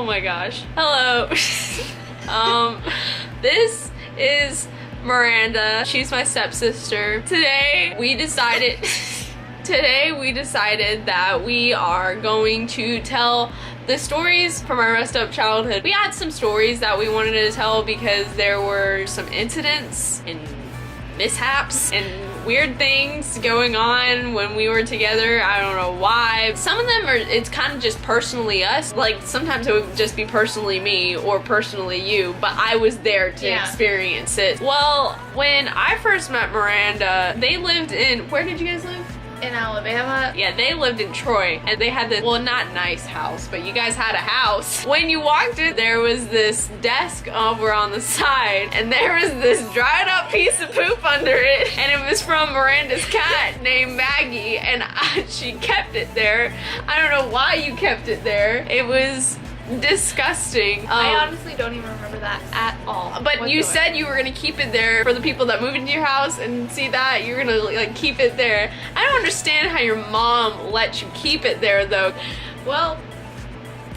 Oh my gosh. Hello. This is Miranda. She's my stepsister. Today we decided that we are going to tell the stories from our messed up childhood. We had some stories that we wanted to tell because there were some incidents and mishaps and weird things going on when we were together. I don't know why. Some of them it's kind of just personally us. Like sometimes it would just be personally me or personally you, but I was there to experience it. Well, when I first met Miranda, they lived in, where did you guys live? In Alabama. Yeah, they lived in Troy, and they had this, well, not nice house, but you guys had a house. When you walked in, there was this desk over on the side, and there was this dried up piece of poop under it, and it was from Miranda's cat named Maggie, and she kept it there. I don't know why you kept it there. It was disgusting. I honestly don't even remember that at all. But you said you were gonna keep it there for the people that move into your house and see that. You're gonna like keep it there. I don't understand how your mom let you keep it there though. Well,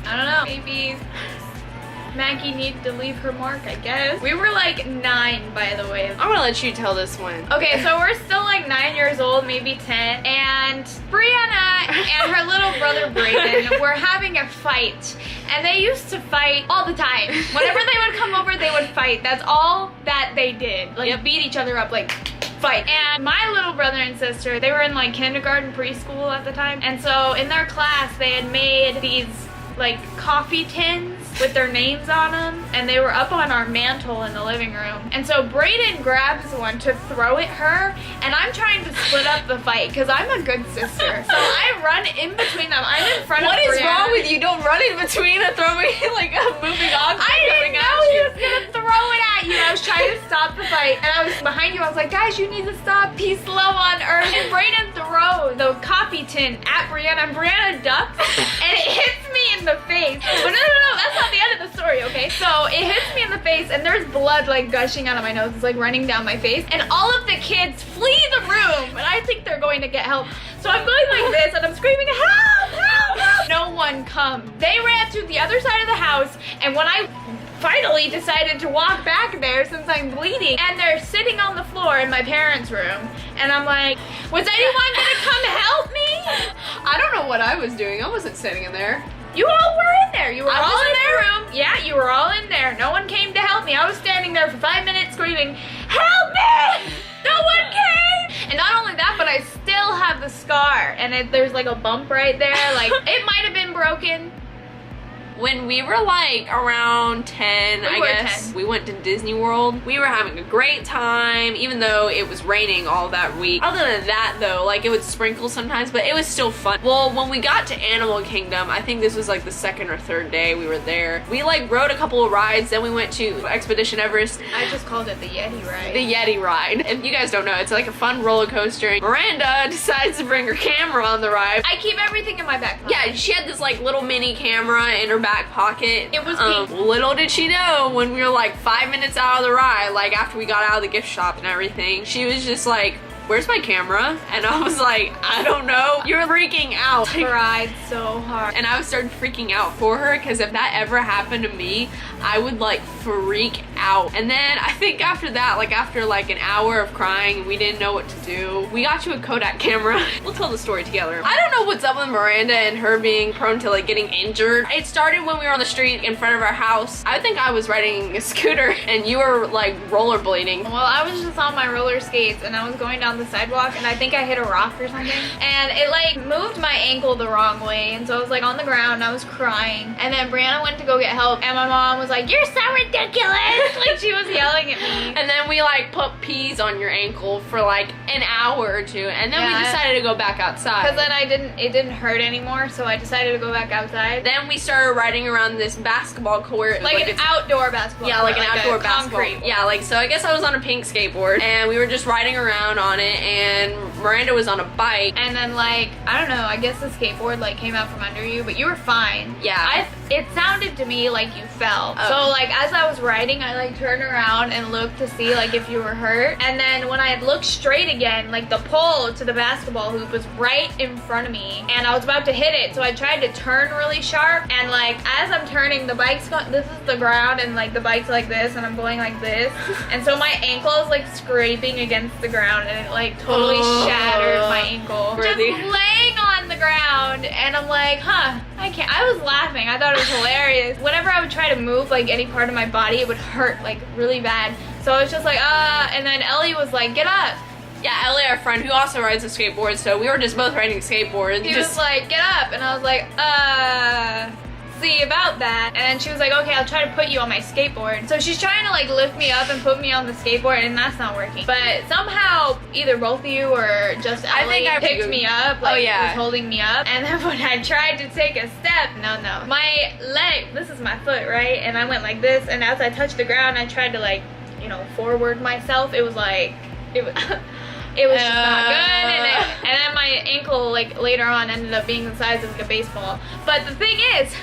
I don't know. Maybe Maggie needed to leave her mark, I guess. We were like 9, by the way. I'm gonna let you tell this one. Okay, so we're still like 9 years old, maybe 10, and Brianna and her little brother Brayden were having a fight. And they used to fight all the time. Whenever they would come over, they would fight. That's all that they did. Like beat each other up, like fight. And my little brother and sister, they were in like kindergarten, preschool at the time. And so in their class, they had made these like coffee tins with their names on them, and they were up on our mantle in the living room. And so Brayden grabs one to throw at her, and I'm trying to split up the fight because I'm a good sister. So I run in between them. I'm in front of Brianna. What is wrong with you? Don't run in between and throw me like a moving object. I didn't know he was gonna throw it at you. I was trying to stop the fight, and I was behind you. I was like, guys, you need to stop. Peace, love on earth. And Brayden throws the coffee tin at Brianna, and Brianna ducks, and it hits me in the face. But no, that's not the end of the story, okay? So it hits me in the face, and there's blood like gushing out of my nose. It's like running down my face, and all of the kids flee the room, and I think they're going to get help. So I'm going like this, and I'm screaming, help, help, help. No one comes. They ran through the other side of the house, and when I finally decided to walk back there since I'm bleeding, and they're sitting on the floor in my parents' room, and I'm like, was anyone gonna come help me? I don't know what I was doing. I wasn't sitting in there. You all were in there. You were all in their room. Yeah, you were all in there. No one came to help me. I was standing there for 5 minutes screaming, help me! No one came! And not only that, but I still have the scar, and there's like a bump right there. Like, it might have been broken. When we were like around 10, I guess, we went to Disney World. We were having a great time, even though it was raining all that week. Other than that though, like it would sprinkle sometimes, but it was still fun. Well, when we got to Animal Kingdom, I think this was like the 2nd or 3rd day we were there. We like rode a couple of rides, then we went to Expedition Everest. I just called it the Yeti ride. The Yeti ride. If you guys don't know, it's like a fun roller coaster. Miranda decides to bring her camera on the ride. I keep everything in my back pocket. Yeah, she had this like little mini camera in her back pocket. It was pink. Little did she know when we were like 5 minutes out of the ride, like after we got out of the gift shop and everything, she was just like, where's my camera? And I was like, I don't know. You're freaking out. I cried so hard. And I started freaking out for her because if that ever happened to me, I would like freak out. And then I think after that, like after like an hour of crying, we didn't know what to do. We got you a Kodak camera. We'll tell the story together. I don't know what's up with Miranda and her being prone to like getting injured. It started when we were on the street in front of our house. I think I was riding a scooter and you were like rollerblading. Well, I was just on my roller skates and I was going down the sidewalk and I think I hit a rock or something. And it like moved my ankle the wrong way. And so I was like on the ground and I was crying. And then Brianna went to go get help and my mom was like, you're so ridiculous. Like she was yelling at me. And then we like put peas on your ankle for like an hour or two. And then we decided to go back outside. Because then it didn't hurt anymore. So I decided to go back outside. Then we started riding around this basketball court. Like an outdoor basketball court. Yeah, like an outdoor basketball. Concrete. Yeah, like so I guess I was on a pink skateboard and we were just riding around on it and Miranda was on a bike. And then like I don't know, I guess the skateboard like came out from under you, but you were fine. Yeah. It sounded to me like you fell. Oh. So like as I was riding, I like turned around and looked to see like if you were hurt. And then when I had looked straight again, like the pole to the basketball hoop was right in front of me and I was about to hit it. So I tried to turn really sharp and like as I'm turning, the bike's going, this is the ground and like the bike's like this and I'm going like this. And so my ankle is like scraping against the ground and it like totally shattered my ankle. Just laying on the ground and I'm like, huh, I can't. I was laughing. I thought it was hilarious. Whenever I would try to move like any part of my body, it would hurt like really bad. So I was just like, and then Ellie was like, get up. Yeah, Ellie, our friend, who also rides a skateboard, so we were just both riding skateboards. She was like, get up. And I was like, see about that. And then she was like, okay, I'll try to put you on my skateboard. So she's trying to like lift me up and put me on the skateboard and that's not working. But somehow either both of you or just Ellie picked me up, like was holding me up. And then when I tried to take a step, no. My leg, this is my foot, right? And I went like this and as I touched the ground, I tried to like, you know, forward myself. It was like, it was just not good. And then my ankle like later on ended up being the size of like a baseball. But the thing is,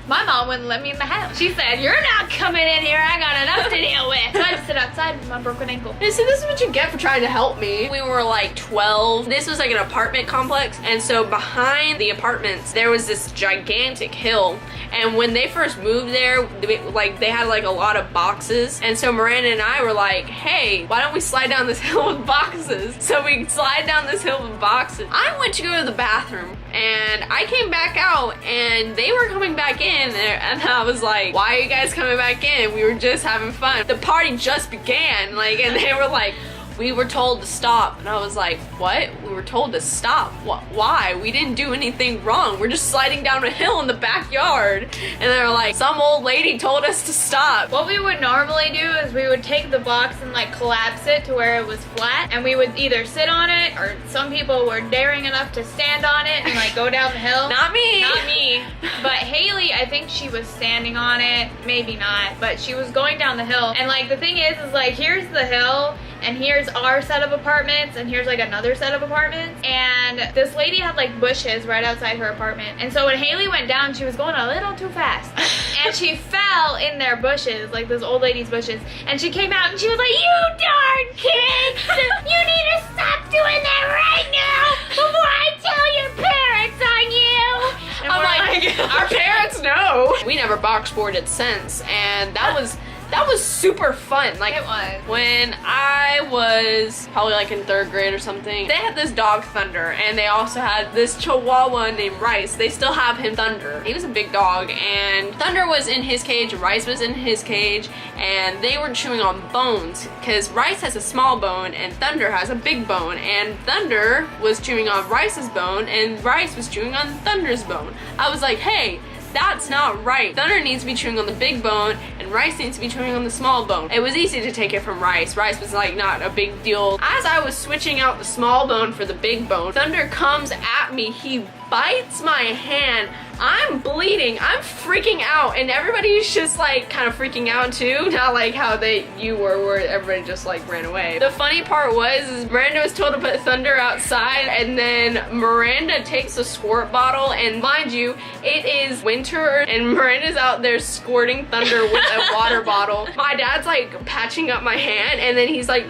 my mom wouldn't let me in the house. She said, you're not coming in here, I got enough to deal with. So I had to sit outside with my broken ankle. Hey, see, this is what you get for trying to help me. We were like 12. This was like an apartment complex. And so behind the apartments, there was this gigantic hill. And when they first moved there, like they had like a lot of boxes. And so Miranda and I were like, hey, why don't we slide down this hill with boxes? So we slide down this hill with boxes. I went to go to the bathroom and I came back out and they were coming back in and I was like, why are you guys coming back in? We were just having fun. The party just began, like, and they were like, we were told to stop. And I was like, what? We were told to stop? Why? We didn't do anything wrong. We're just sliding down a hill in the backyard. And they were like, some old lady told us to stop. What we would normally do is we would take the box and like collapse it to where it was flat and we would either sit on it or some people were daring enough to stand on it and like go down the hill. Not me. Not me. But Haley, I think she was standing on it. Maybe not. But she was going down the hill. And like the thing is like here's the hill and here's our set of apartments and here's like another set of apartments and this lady had like bushes right outside her apartment and so when Haley went down she was going a little too fast and she fell in their bushes, like this old lady's bushes, and she came out and she was like, you darn kids, you need to stop doing that right now before I tell your parents on you. And I'm we're like, our parents know. We never boxboarded since and that was super fun. Like, it was. When I was probably like in 3rd grade or something, they had this dog Thunder and they also had this Chihuahua named Rice. They still have him, Thunder. He was a big dog and Thunder was in his cage, Rice was in his cage, and they were chewing on bones because Rice has a small bone and Thunder has a big bone, and Thunder was chewing on Rice's bone and Rice was chewing on Thunder's bone. I was like, hey, that's not right. Thunder needs to be chewing on the big bone and Rice needs to be chewing on the small bone. It was easy to take it from Rice. Rice was like not a big deal. As I was switching out the small bone for the big bone, Thunder comes at me. He bites my hand. I'm bleeding. I'm freaking out and everybody's just like kind of freaking out too. Not like how you were where everybody just like ran away. The funny part was Miranda was told to put Thunder outside and then Miranda takes a squirt bottle and mind you, it is winter and Miranda's out there squirting Thunder with a water bottle. My dad's like patching up my hand and then he's like,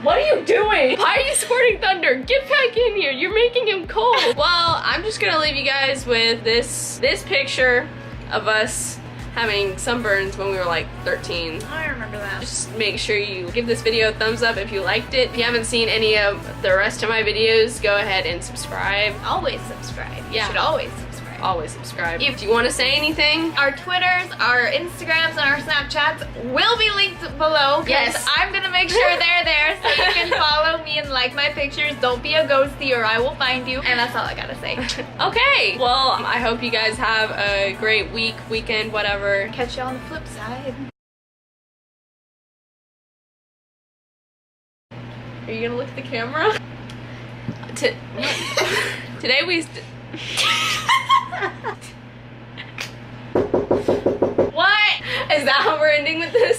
what are you doing? Why are you squirting Thunder? Get back in here. You're making him cold. Well, I'm just gonna leave you guys with this picture of us having sunburns when we were like 13. I remember that. Just make sure you give this video a thumbs up if you liked it. If you haven't seen any of the rest of my videos, go ahead and subscribe. Always subscribe. Yeah. You should always subscribe. Always subscribe. If you want to say anything, our Twitters, our Instagrams, and our Snapchats will be linked below. Yes. I'm gonna make sure they're there so you can follow me and like my pictures. Don't be a ghosty or I will find you. And that's all I gotta say. Okay. Well, I hope you guys have a great week, weekend, whatever. Catch you on the flip side. Are you gonna look at the camera? Today we... What? Is that how we're ending with this?